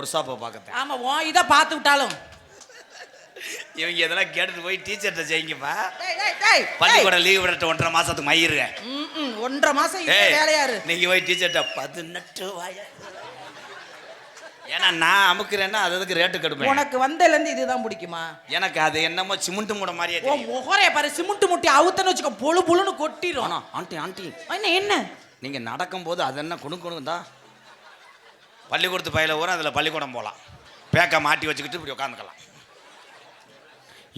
ஒரு ஷாப்பை பார்க்கறேன். ஆமா இதை பார்த்து விட்டாலும் இவங்க இதெல்லாம் கேட்டுட்டு போய் டீச்சர்கிட்ட செய்யுங்கப்பா. பள்ளிக்கூடம் லீவ் விடட்டு 1.5 மாசத்துக்கு மயிருங்க. 1.5 மாசம் வேலையாரு. நீங்க போய் டீச்சர்கிட்ட 18 வாயா. ஏன்னா நான் அமுக்குறேன்னா அதுக்கு ரேட்டு கடுமை. உனக்கு வந்ததுலேருந்து இதுதான் பிடிக்குமா? எனக்கு அது என்னமோ சிமெண்ட் மூட மாதிரியே. முகரைய பாரு, சிமெண்ட் முட்டி அவுத்தன்னு வச்சுக்கோ, பொழு பொழுன்னு கொட்டிடும். ஆண்டி என்ன நீங்க நடக்கும்போது அது என்ன குணுக்குணுதா பள்ளிக்கூடத்து பையில ஊற அதில் பள்ளிக்கூடம் போகலாம். பேக்கை மாட்டி வச்சுக்கிட்டு இப்படி உட்காந்துக்கலாம்.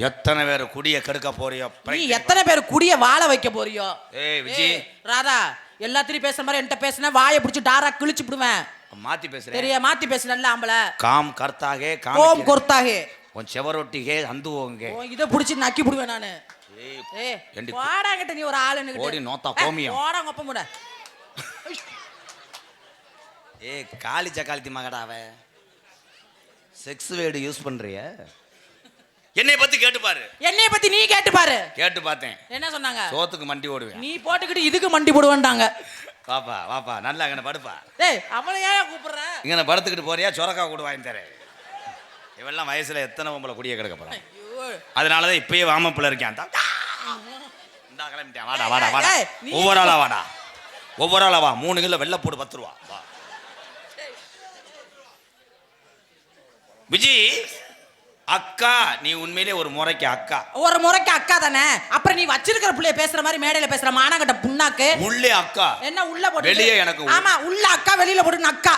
எத்தனை பேர் குடிய கெடுக்க போறியோ, நீ எத்தனை பேர் குடிய வாழ வைக்க போறியோ? ஏய் விஜய் ராதா, எல்லாத்திலையும் பேசுற மாதிரி என்கிட்ட பேசுன வாயை பிடிச்சி டாரா கிழிச்சு விடுவேன். மாத்தி பேசுறேன். தெரிய மாத்தி பேசு. நல்ல ஆம்பளை. காம் கர்த்தாகே கோம் கொர்த்தாகே உன் செவரொட்டிகே அந்துவோங்க. இதை பிடிச்சி நக்கி விடுவேன் நானு. வாடாங்கிட்ட நீ ஒரு ஆளுன்னு ஓடி நோத்தா கோமியம் வாடாங்க ஒப்ப முட. காலி சக்காலத்தி மகடாவ செக்ஸ் வேர்டு யூஸ் பண்றிய. என்னைய பத்தி கேட்டு பாரு. என்னைய பத்தி நீ கேட்டு பாரு. கேட்டு பார்த்தேன். என்ன சொன்னாங்க? சோத்துக்கு மண்டி ஓடுவேன். நீ போட்டுக்கிட்டு இதுக்கு மண்டி போடுவேன்டாங்க. வாப்பா வாப்பா நல்லா இங்கே படுப்பா. டேய் அவளை ஏன் கூப்பிடுற? இங்கே படுத்துக்கிட்டு போறியா? சொரக்கா கூட வாங்கி தரேன். இவெல்லாம் வயசுல எத்தனை பொம்பளை குடிய கிடக்க போறான். அதனாலதான் இப்பயே வாமப்பில் இருக்கேன். இந்த கிளம்பிட்டேன். வாடா வாடா வாடா. ஒவ்வொரு ஆளா வாடா. ஒவ்வொரு ஆளா வா. 3 கிலோ வெள்ளை போடு 10 ரூபா. வா விஜி. அக்கா நீ உண்மையிலே ஒரு முறைக்கு அக்கா. ஒரு முறைக்கு அக்கா தானே. அப்புறம் நீ வச்சிருக்கிற புள்ளைய பேசுற மாதிரி மேடையில பேசுற மானகட்ட புண்ணாக்கு. உள்ளே அக்கா. என்ன உள்ள போட்டு வெளியே எனக்கு. ஆமா உள்ள அக்கா வெளியில போட்டு அக்கா.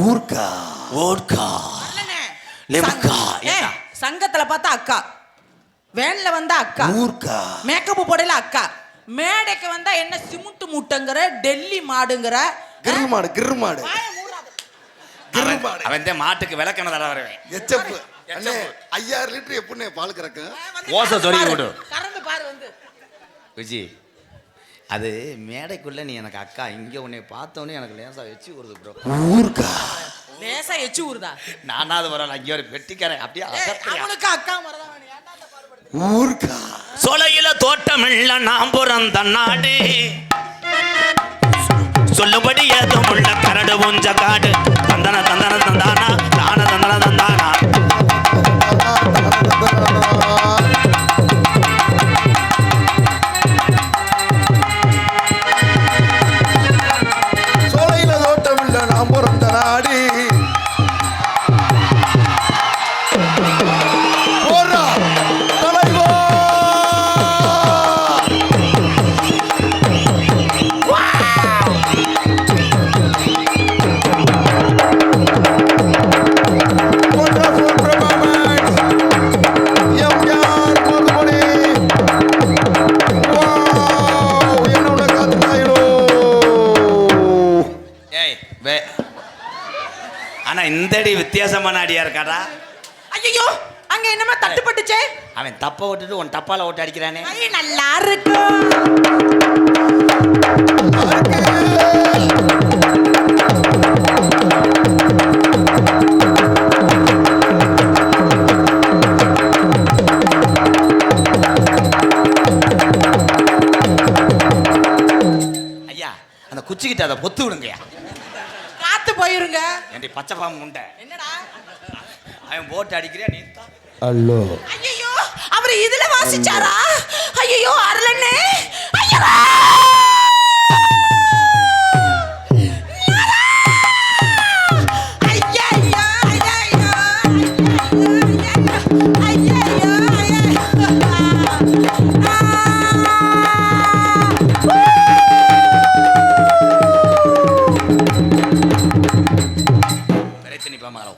ஊர்க்கா ஓர்க்கா லெமக்கா. சங்கத்துல பார்த்தா அக்கா, வேன்ல வந்தா அக்கா, ஊர்க்கா மேக்கப் போடல அக்கா, மேடைக்கு வந்தா என்ன சிமெண்ட் மூட்டைங்கற, டெல்லி மாடுங்கற, கிருமாடு கிருமாடு. அவன் மாட்டுக்கு விளக்கண தர வரவேன். எச்சப்பு அண்ணே 5000 லிட்டர் எப்படினே பால் கறக்கு. ஓசை சொருகி விடு. கறந்து பாரு வந்து. விஜி அது மேடைக்குள்ள நீ எனக்கு அக்கா. இங்க உன்னை பார்த்தோன்னே எனக்கு லேசா எச்சி ஊறுது ப்ரோ. ஊர்க்கா லேசா எச்சி ஊறுதா? நானாவது வரல. இங்க ஒரு வெட்டிக்காரன் அப்படியே அவனுக்கு அக்கா மரதான். ஊர்க்கா சொலையில தோட்டமில்ல நாம் பிறந்த நாடு. சொல்லுபடி ஏதும் உள்ள கரடு உஞ்ச காடு. தந்தன தந்தன தந்தானா தான தந்தன தந்தானா. சோலையில தோட்டமில்ல நாம் பிறந்த நாடு. ஆனா இந்தடி வித்தியாசமான அடியா இருக்காடா. ஐயோ அங்க என்னமா தட்டுப்பட்டுச்சே. அவன் தப்ப விட்டுட்டு உன் டப்பால ஓட்டு அடிக்கிறானே. நல்லா இருக்கும். ஐயா அந்த குச்சிக்கிட்ட அதை பொத்து விடுங்கய்யா. காத்து போயிருங்க. ஏண்டி பச்சை பாம்பு முண்டை. என்னடா அவன் போட்டு அடிக்கிறியா நீ தான். அல்லோ ஐயோ அவர் இதுல வாசிச்சாரா? ஐயோ அருளண்ணே. ஐயோ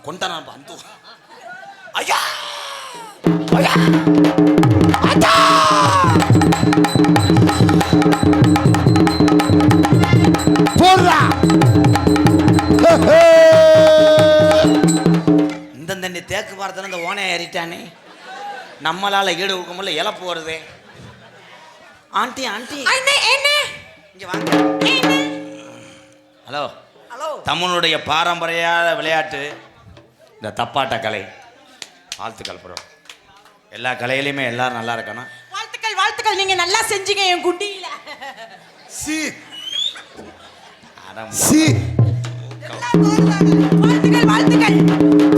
கொண்டான பந்து. ஐயா ஐயா அடா போறா. இந்த தண்ணி தேக்கு மரத்துல இந்த ஓனை ஏறிட்டானே. நம்மளால ஈடு கொடுக்க முடியல. இழப்பு வருதே. ஆண்டி ஆண்டி இங்க வாங்க. Hello hello. தமிழுடைய பாரம்பரிய விளையாட்டு இந்த தப்பாட்ட கலை. வாழ்த்துக்கள் ப்ரோ. எல்லா கலையிலையுமே எல்லாரும் நல்லா இருக்கணும். வாழ்த்துக்கள் வாழ்த்துக்கள். நீங்க நல்லா செஞ்சீங்க என் குண்டியில. சி சி வாழ்த்துக்கள் வாழ்த்துக்கள்.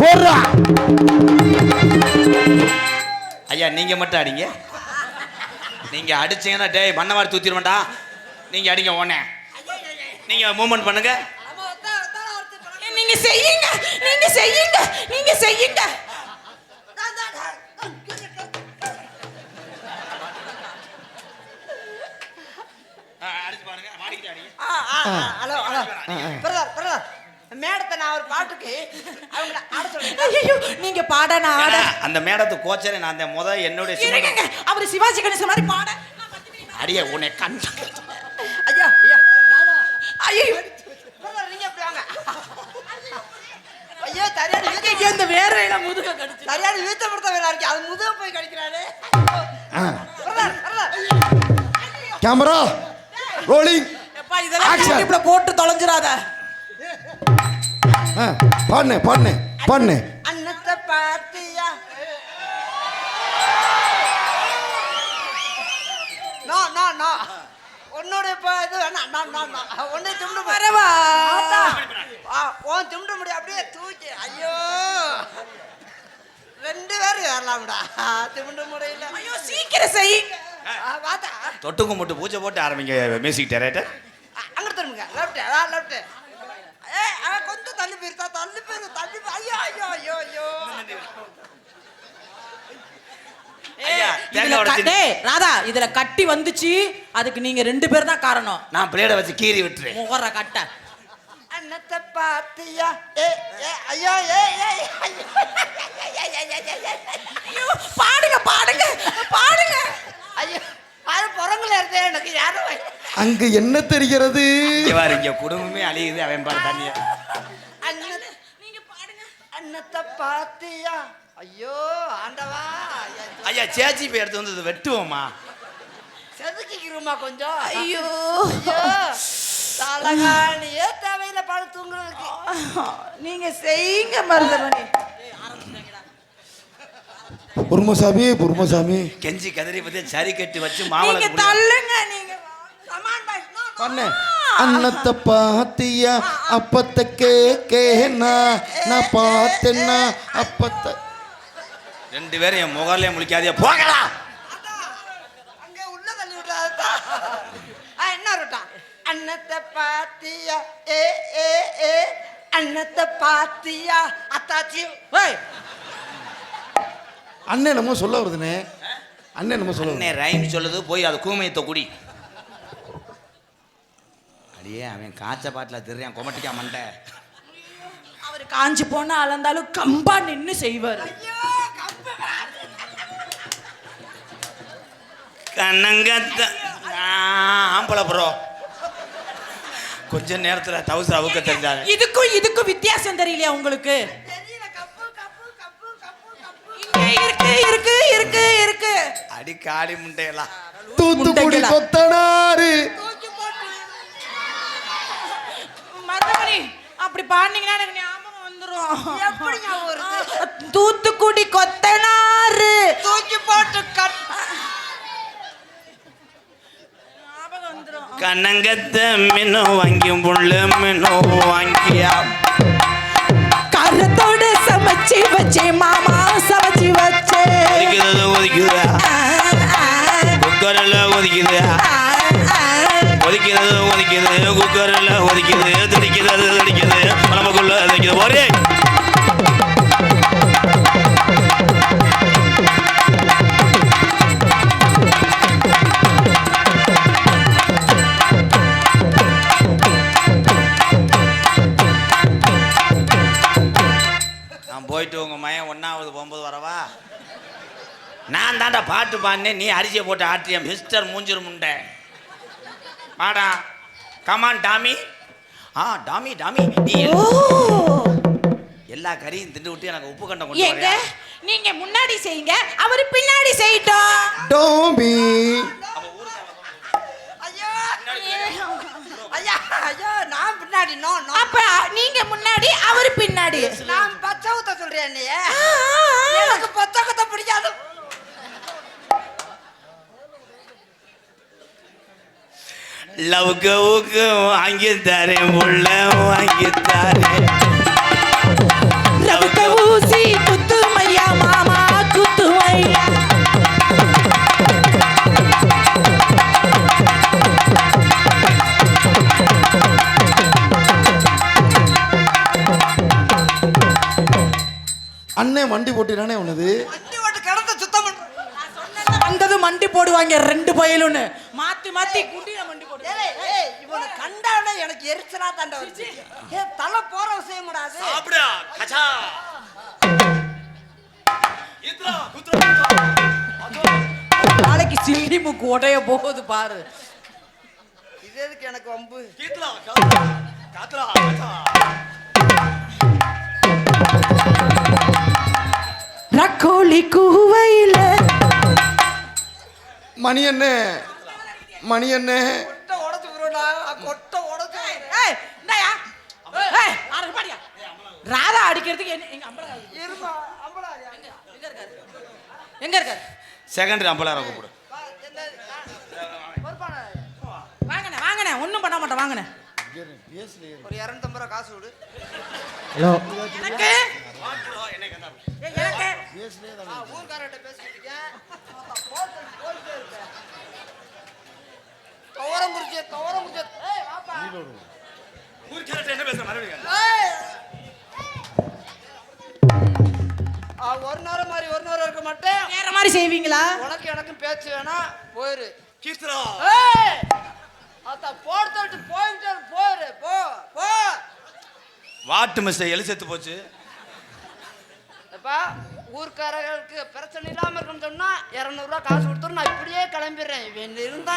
போடுறா. ஐயா நீங்க மட்டும் அடிங்க. நீங்க அடிச்சீங்கன்னா டேய் மண்ணவாரி தூத்திடுவேன்டா. நீங்க அடிங்க உடனே. நீங்க மூவ்மெண்ட் பண்ணுங்க. நீங்க செய்யுங்க நீங்க செய்யுங்க நீங்க செய்யுங்க. அடிச்சு பாருங்க. மாடிக்கிட்டு அடிங்க. ஹலோ ஹலோ பிரதர் பிரதர் மேடத்தை நான் ஒரு பாட்டுக்கு அவங்க ஆட சொல்றேன். ஐயோ நீங்க பாட நான் ஆட. அந்த மேடத்து கோச்சரே நான் அந்த என்னுடைய இருங்க அவர் சிவாஜி கணேசன் மாதிரி பாட. அடியே உன்னை கண். ஐயா ஐயா ராதா ஐயோ பிரதர் நீங்க எப்படி வாங்க. ஐயோ தரியாடி இங்க இந்த வேறையில முதுக கடிச்சு. தரியாடி வீத்த படுத்த வேலை இருக்கு. அது முதுக போய் கடிக்கிறானே. Brother brother camera rolling. எப்பா இதெல்லாம் யூடியூப்ல போட்டு தொலைஞ்சிராத. பாடுனே பாடுனே பாடுனே. அன்னத்தை பாத்தியா நோ நோ நோ உன்னோட இது வேணாம். நோ நோ நோ உன்னை திண்டு வரவா உன் திண்டு முடியும் அப்படியே தூக்கி. ஐயோ 2 பேரும் வரலாம்டா. திண்டு முடியல. ஐயோ சீக்கிரம் செய்யுங்க. வாத்தா தொட்டுக்கு முட்டு பூச்சை போட்டு ஆரம்பிங்க மியூசிக் டைரக்டர். அங்க திரும்புங்க. Left left. கொஞ்சம் தள்ளி போயிருந்தா தள்ளி போயிரு தள்ளி ஐயோ ஐயோ ஐயோ ஐயோ. ஐயா இதுல டேய் ராதா இதுல கட்டி வந்துச்சு. அதுக்கு நீங்க 2 பேர் தான் காரணம். நான் பிளேட வச்சு கீறி விட்டுறேன். முகர கட்ட. அன்னத்தை பாத்தியா ஏ ஏ ஐயோ ஏ ஏ ஐயோ பாடுங்க பாடுங்க பாடுங்க. ஐயோ அது புறங்குல இருந்தே எனக்கு யாரும் அங்கு என்ன தெரிகிறது? இங்க குடும்பமே அழியுது. அவன் பாரு தண்ணிய. நீங்க பாடுங்க. அன்னத்தை பாத்தியா ஐயோ ஆண்டவா. ஐயா சேச்சி போய் எடுத்து வந்து வெட்டுவோமா? செதுக்கிக்கிறோமா கொஞ்சம். ஐயோ ஐயோ தலகாணியே தேவையில்ல பாடு தூங்குறதுக்கு. நீங்க செய்யுங்க மருதமணி. பொறுமசாமி பொறுமசாமி. கெஞ்சி கதறி பத்தி சரி கட்டி வச்சு நீங்க மாவளை தள்ளுங்க நீங்க. கமான் பாய் பாடுனே. அன்னத்தை பாத்தியா அப்பத்த கேக்கேனா நான் பார்த்தேன்னா அப்பத்த. 2 பேரும் என் முகர்லயே முழிக்காதே போகலாம். அங்க உள்ள தள்ளி விட்டாதா. என்ன ரொட்டா அன்னத்தை பாத்தியா ஏ ஏ ஏ அன்னத்தை பாத்தியா அத்தாச்சி. ஏய் அண்ணன் நம்ம சொல்ல வருதுனே. அண்ணன் நம்ம சொல்ல அண்ணே ரைம் சொல்லுது போய் அது கூமையத்தை குடி. அடியே அவன் காய்ச்ச பாட்டில் திருறான் கொமட்டிக்கா மண்டை. அவர் காஞ்சி போனா அளந்தாலும் கம்பா நின்னு செய்வார். கண்ணங்கத்த ஆம்பளை ப்ரோ கொஞ்ச நேரத்துல தவுசு அவுக்க தெரிஞ்சாங்க. இதுக்கும் வித்தியாசம் தெரியலையா உங்களுக்கு? இருக்கு இருக்கு இருக்கு இருக்கு. அடி காளி முண்டையெல்லாம். தூத்துக்குடி கொத்தனாரு. மருதமணி அப்படி பாடுனீங்கன்னா எனக்கு ஞாபகம் வந்துரும். எப்படி ஞாபகம் வருது? தூத்துக்குடி கொத்தனாரு தூக்கி போட்டு ஞாபகம் வந்துரும். கண்ணங்கத்த மின்னு வாங்கி புள்ள மின்னு வாங்கியா கரத்தோட சமைச்சு வச்சே மாமா சமைச்சு வச்சே. ஒதுக்குதா குக்கரில் ஒதுக்குது. ஒதுக்குது குக்கரில் ஒதுக்குது. திடிக்குது நமக்குள்ள திடிக்குது. ஒரே போயிட்டு உங்க மயன் 1வது போகும்போது வரவா? நான் தாண்டா பாட்டு பாடினேன். நீ அரிசியை போட்டு ஆட்டிய மிஸ்டர் மூஞ்சிரு முண்டை. வாடா கமான் டாமி. டாமி டாமி நீ எல்லா கறியும் திண்டு விட்டு எனக்கு உப்பு கண்டம் கொண்டு எங்க நீங்க முன்னாடி செய்யுங்க அவரு பின்னாடி செய்யட்டும். டோமி ஐயோ ஐயா ஐயோ நான் பின்னாடி நோ நோ. அப்ப நீங்க முன்னாடி அவரு பின்னாடி. நான் பச்சை ஊத்த சொல்றேன். நீ எனக்கு பச்சை குத்த பிடிக்காது. லவுக்கு ஊக்கு வாங்கி தரேன் உள்ள வாங்கி தரேன் ரவுக்க ஊசி குத்துமையா மாமா குத்துமையா அண்ணன் வண்டி போட்டினானே உனது வண்டி ஓட்டு கிடத்த சுத்தம் பண்ற வந்தது மண்டி போடுவாங்க ரெண்டு பயலுன்னு மாத்தி மாத்தி குண்டிய மண்டி போடு இவனை கண்டாவிட எனக்கு எரிச்சலா தாண்டா வருது தலை போற விஷயம் கூடாது சாப்பிடா கச்சா இத்ரா குத்ரா நாளைக்கு சில்லி மூக்கு உடைய போகுது பாரு இது எதுக்கு எனக்கு வம்பு கீத்ரா காத்ரா கச்சா ரக்கோலி கூவையில மணி அண்ணே மணி அண்ணே கொட்டை உடச்சு விடுடா கொட்டை உடச்சு ஏய் என்னயா ஏய் ஆறு பாடியா ராதா அடிக்கிறதுக்கு என்ன எங்க அம்பளா இருமா அம்பளாயா எங்க இருக்காரு செகண்டரி அம்பலார கூப்பிடு வாங்கண்ணே வாங்கண்ணே ஒண்ணும் பண்ண மாட்டேன் வாங்கண்ணே ஒரு 250 ரூபா காசு விடு ஹலோ எனக்கு எனக்கு ஊர்காரர்கிட்ட பேசிட்டு இருக்கேன் துவரம் முடிச்சு ஏய் வாப்பா ஊர்க்காரட்ட என்ன பேசுற மறுபடியும் ஏய் ஒரு நேரம் மாதிரி ஒரு நேரம் இருக்க மாட்டேன் வேற மாதிரி செய்வீங்களா உனக்கு எனக்கும் பேச்சு வேணா போயிரு கீத்ரா ஏய் அத போடுறது போயிட்டு போயிரு போ போ வாட்டு மிஸ்டர் எலி செத்து போச்சு அப்பா ஊர்க்காரர்களுக்கு பிரச்சனை இல்லாம இருக்கணும்னு சொன்னா 200 ரூபா காசு கொடுத்துரும் நான் இப்படியே கிளம்பிடுறேன் இவன் இருந்தா